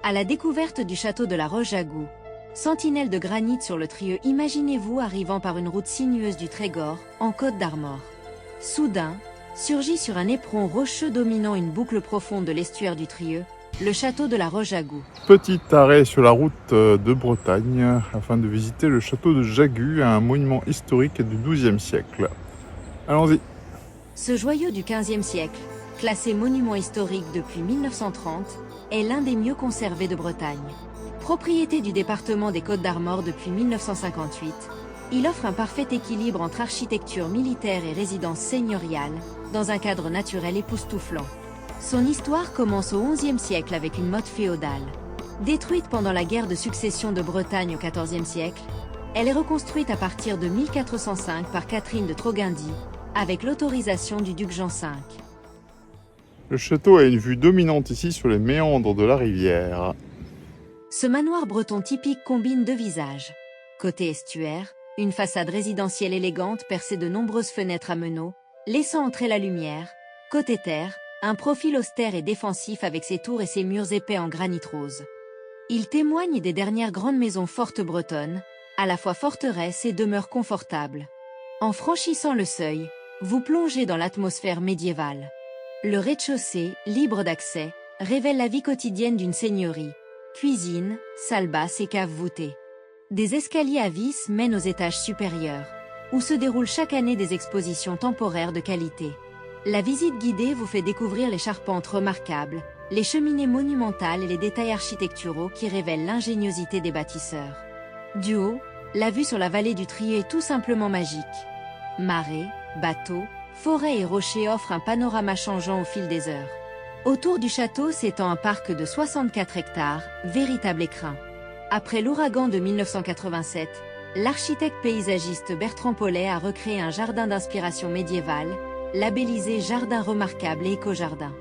À la découverte du château de la Roche-Jagou, sentinelle de granit sur le Trieux, imaginez-vous arrivant par une route sinueuse du Trégor, en Côte d'Armor. Soudain, surgit sur un éperon rocheux dominant une boucle profonde de l'estuaire du Trieux, le château de la Roche-Jagou. Petit arrêt sur la route de Bretagne afin de visiter le château de Jagu, un monument historique du XIIe siècle. Allons-y. Ce joyau du XVe siècle, classé monument historique depuis 1930, est l'un des mieux conservés de Bretagne. Propriété du département des Côtes d'Armor depuis 1958, il offre un parfait équilibre entre architecture militaire et résidence seigneuriale, dans un cadre naturel époustouflant. Son histoire commence au XIe siècle avec une motte féodale. Détruite pendant la guerre de succession de Bretagne au XIVe siècle, elle est reconstruite à partir de 1405 par Catherine de Troguindy, avec l'autorisation du duc Jean V. Le château a une vue dominante ici sur les méandres de la rivière. Ce manoir breton typique combine deux visages. Côté estuaire, une façade résidentielle élégante percée de nombreuses fenêtres à meneaux, laissant entrer la lumière. Côté terre, un profil austère et défensif avec ses tours et ses murs épais en granit rose. Il témoigne des dernières grandes maisons fortes bretonnes, à la fois forteresses et demeures confortables. En franchissant le seuil, vous plongez dans l'atmosphère médiévale. Le rez-de-chaussée, libre d'accès, révèle la vie quotidienne d'une seigneurie. Cuisine, salle basse et cave voûtée. Des escaliers à vis mènent aux étages supérieurs, où se déroulent chaque année des expositions temporaires de qualité. La visite guidée vous fait découvrir les charpentes remarquables, les cheminées monumentales et les détails architecturaux qui révèlent l'ingéniosité des bâtisseurs. Du haut, la vue sur la vallée du Trieux est tout simplement magique. Marais, bateaux, forêts et rochers offrent un panorama changeant au fil des heures. Autour du château s'étend un parc de 64 hectares, véritable écrin. Après l'ouragan de 1987, l'architecte paysagiste Bertrand Paulet a recréé un jardin d'inspiration médiévale, labellisé Jardin remarquable et éco-jardin.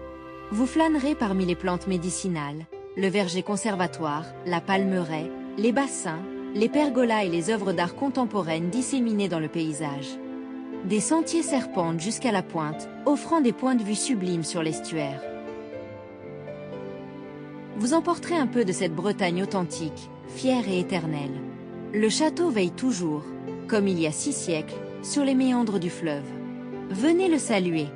Vous flânerez parmi les plantes médicinales, le verger conservatoire, la palmeraie, les bassins, les pergolas et les œuvres d'art contemporaines disséminées dans le paysage. Des sentiers serpentent jusqu'à la pointe, offrant des points de vue sublimes sur l'estuaire. Vous emporterez un peu de cette Bretagne authentique, fière et éternelle. Le château veille toujours, comme il y a 6 siècles, sur les méandres du fleuve. Venez le saluer.